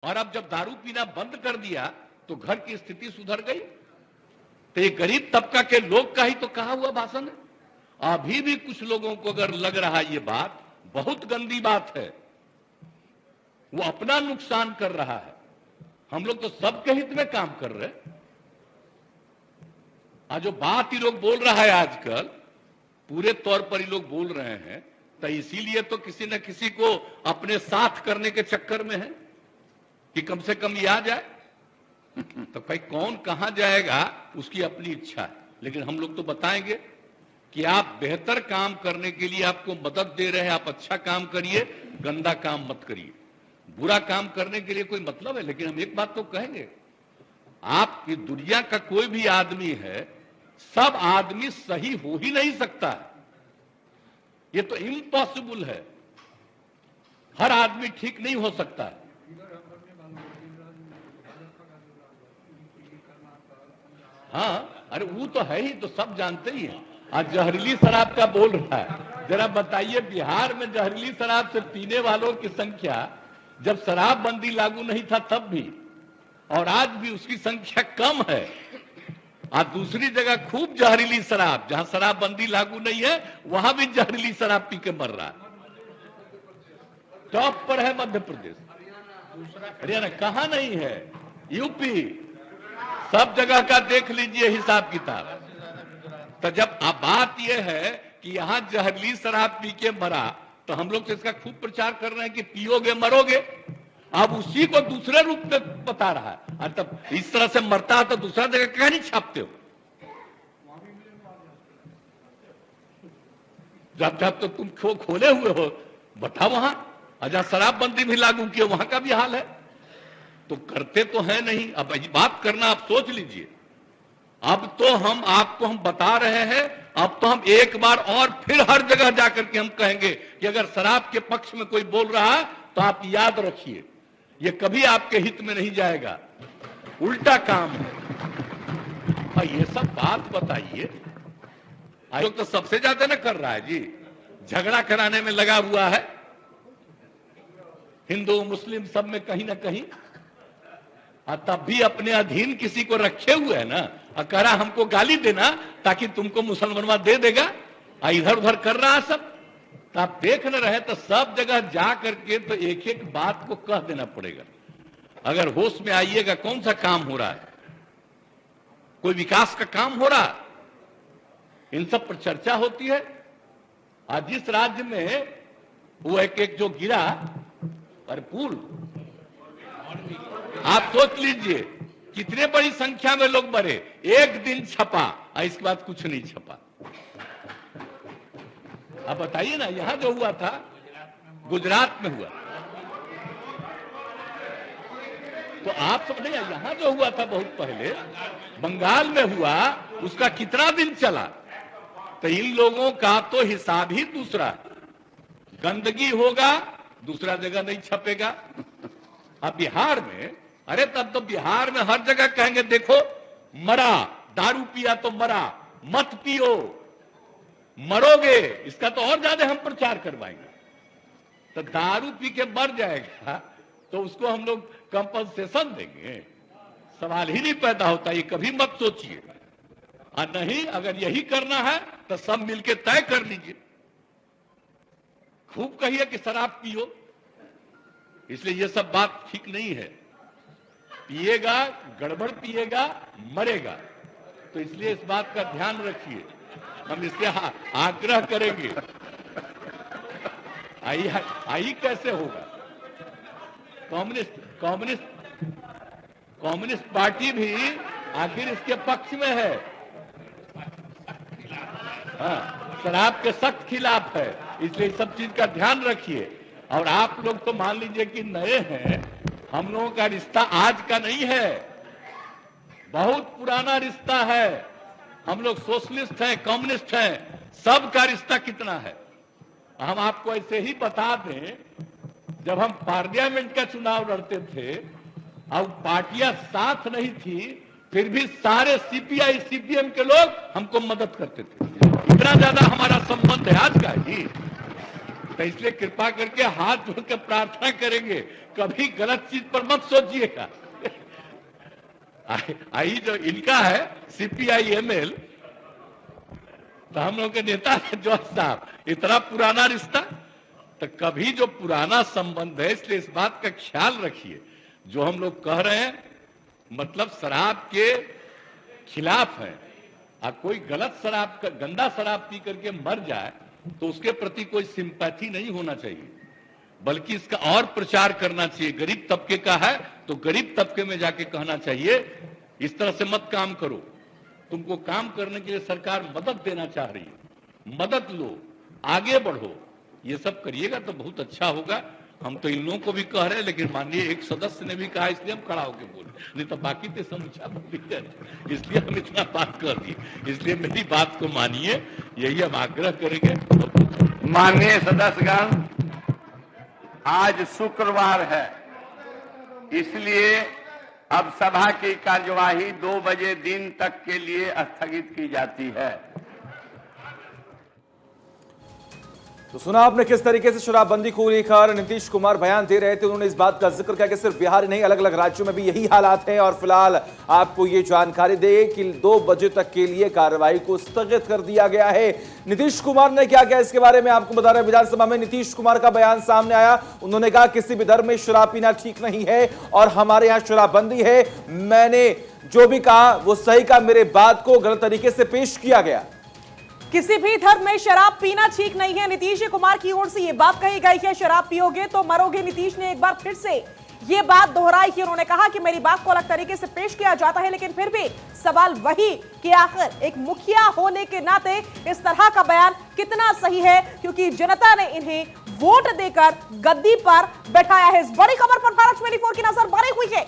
और अब जब दारू पीना बंद कर दिया तो घर की स्थिति सुधर गई। तो ये गरीब तबका के लोग का ही तो कहा हुआ भाषण है। अभी भी कुछ लोगों को अगर लग रहा है ये बात बहुत गंदी बात है, वो अपना नुकसान कर रहा है। हम लोग तो सबके हित में काम कर रहे हैं। आज जो बात ही लोग बोल रहा है आजकल पूरे तौर पर ही लोग बोल रहे हैं, तो इसीलिए तो किसी न किसी को अपने साथ करने के चक्कर में है कि कम से कम ये आ जाए। तो भाई कौन कहां जाएगा उसकी अपनी इच्छा है, लेकिन हम लोग तो बताएंगे कि आप बेहतर काम करने के लिए आपको मदद दे रहे हैं, आप अच्छा काम करिए, गंदा काम मत करिए। बुरा काम करने के लिए कोई मतलब है, लेकिन हम एक बात तो कहेंगे, आपकी दुनिया का कोई भी आदमी है, सब आदमी सही हो ही नहीं सकता है। ये तो इम्पॉसिबल है, हर आदमी ठीक नहीं हो सकता है। हाँ, अरे वो तो है ही, तो सब जानते ही हैं। आज जहरीली शराब का बोल रहा है, जरा बताइए बिहार में जहरीली शराब से पीने वालों की संख्या जब शराबबंदी लागू नहीं था तब भी, और आज भी उसकी संख्या कम है। आज दूसरी जगह खूब जहरीली शराब, जहां शराबबंदी लागू नहीं है वहां भी जहरीली शराब पी के मर रहा है। टॉप पर है मध्य प्रदेश, हरियाणा कहां नहीं है, यूपी, सब जगह का देख लीजिए हिसाब किताब। तो जब अब बात यह है कि यहां जहरीली शराब पी के मरा, तो हम लोग तो इसका खूब प्रचार कर रहे हैं कि पियोगे मरोगे। अब उसी को दूसरे रूप में बता रहा है। तब इस तरह से मरता है तो दूसरा जगह क्या नहीं छापते हो? जब जब तो तुम खोले हुए हो, बताओ वहां जहां शराबबंदी भी लागू किया वहां का भी हाल है। तो करते तो है नहीं। अब बात करना आप सोच लीजिए। अब तो हम आपको हम बता रहे हैं, अब तो हम एक बार और फिर हर जगह जाकर के हम कहेंगे कि अगर शराब के पक्ष में कोई बोल रहा है तो आप याद रखिए, ये कभी आपके हित में नहीं जाएगा, उल्टा काम है। और ये सब बात बताइए, आयोग तो सबसे ज्यादा ना कर रहा है जी, झगड़ा कराने में लगा हुआ है, हिंदू मुस्लिम सब में कहीं ना कहीं। तब भी अपने अधीन किसी को रखे हुए है ना, और कह रहा हमको गाली देना ताकि तुमको मुसलमानवा दे देगा, इधर उधर कर रहा है सब। तो आप देख न रहे तो सब जगह जा करके तो एक एक बात को कह देना पड़ेगा। अगर होश में आइएगा, कौन सा काम हो रहा है, कोई विकास का काम हो रहा, इन सब पर चर्चा होती है। आज जिस राज्य में वो एक जो गिरा और पुल, आप सोच लीजिए कितने बड़ी संख्या में लोग मरे, एक दिन छपा और इसके बाद कुछ नहीं छपा। अब बताइए ना, यहां जो हुआ था गुजरात में हुआ, तो आप सब नहीं, यहां जो हुआ था बहुत पहले बंगाल में हुआ, उसका कितना दिन चला। तो इन लोगों का तो हिसाब ही दूसरा, गंदगी होगा दूसरा जगह नहीं छपेगा। अब बिहार में, अरे तब तो बिहार में हर जगह कहेंगे देखो मरा, दारू पिया तो मरा, मत पियो मरोगे, इसका तो और ज्यादा हम प्रचार करवाएंगे। तो दारू पी के मर जाएगा तो उसको हम लोग कंपनसेशन देंगे, सवाल ही नहीं पैदा होता। ये कभी मत सोचिए। और नहीं, अगर यही करना है तो सब मिलके तय कर लीजिए, खूब कहिए कि शराब पियो। इसलिए ये सब बात ठीक नहीं है। पिएगा, गड़बड़ पिएगा, मरेगा। तो इसलिए इस बात का ध्यान रखिए, हम इससे आग्रह करेंगे। आई कैसे होगा? कम्युनिस्ट पार्टी भी आखिर इसके पक्ष में है, हाँ, शराब के सख्त खिलाफ है। इसलिए सब चीज का ध्यान रखिए। और आप लोग तो मान लीजिए कि नए हैं, हम लोगों का रिश्ता आज का नहीं है, बहुत पुराना रिश्ता है। हम लोग सोशलिस्ट हैं, कम्युनिस्ट हैं, सबका रिश्ता कितना है। हम आपको ऐसे ही बता दें, जब हम पार्लियामेंट का चुनाव लड़ते थे और पार्टियां साथ नहीं थी, फिर भी सारे सीपीआई सीपीएम के लोग हमको मदद करते थे। इतना ज्यादा हमारा संबंध है आज का जी। तो इसलिए कृपा करके हाथ जोड़ के प्रार्थना करेंगे, कभी गलत चीज पर मत सोचिएगा। आई जो इनका है CPI-ML, तो हम लोग के नेता है जॉर्ज साहब, इतना पुराना रिश्ता, तो कभी जो पुराना संबंध है, इसलिए इस बात का ख्याल रखिए। जो हम लोग कह रहे हैं मतलब शराब के खिलाफ है, कोई गलत शराब का गंदा शराब पी करके मर जाए तो उसके प्रति कोई सिंपैथी नहीं होना चाहिए, बल्कि इसका और प्रचार करना चाहिए। गरीब तबके का है तो गरीब तबके में जाके कहना चाहिए इस तरह से मत काम करो, तुमको काम करने के लिए सरकार मदद देना चाह रही है, मदद लो, आगे बढ़ो, ये सब करिएगा तो बहुत अच्छा होगा। हम तो इन लोगों को भी कह रहे हैं, लेकिन माननीय एक सदस्य ने भी कहा, इसलिए हम खड़ा होकर बोले, नहीं तो बाकी तो समूचा बोली है, इसलिए हम इतना बात कर दी। इसलिए मेरी बात को मानिए, यही हम आग्रह करेंगे। माननीय सदस्यगण, आज शुक्रवार है, इसलिए अब सभा की कार्यवाही 2 बजे दिन तक के लिए स्थगित की जाती है। तो सुना आपने किस तरीके से शराबबंदी को लेकर नीतीश कुमार बयान दे रहे थे। उन्होंने इस बात का जिक्र किया कि सिर्फ बिहार नहीं, अलग अलग राज्यों में भी यही हालात हैं। और फिलहाल आपको ये जानकारी दे कि 2 बजे तक के लिए कार्रवाई को स्थगित कर दिया गया है। नीतीश कुमार ने क्या किया इसके बारे में आपको बता रहे हैं। विधानसभा में नीतीश कुमार का बयान सामने आया। उन्होंने कहा किसी भी धर्म में शराब पीना ठीक नहीं है और हमारे यहां शराबबंदी है। मैंने जो भी कहा वो सही कहा, मेरे बात को गलत तरीके से पेश किया गया। किसी भी धर्म में शराब पीना ठीक नहीं है, नीतीश कुमार की ओर से यह बात कही गई है। शराब पियोगे तो मरोगे, नीतीश ने एक बार फिर से ये बात दोहराई कि उन्होंने कहा कि मेरी बात को अलग तरीके से पेश किया जाता है, लेकिन फिर भी सवाल वही कि आखिर एक मुखिया होने के नाते इस तरह का बयान कितना सही है, क्योंकि जनता ने इन्हें वोट देकर गद्दी पर बैठाया है। इस बड़ी खबर पर भारत 24 की नजर। बड़ी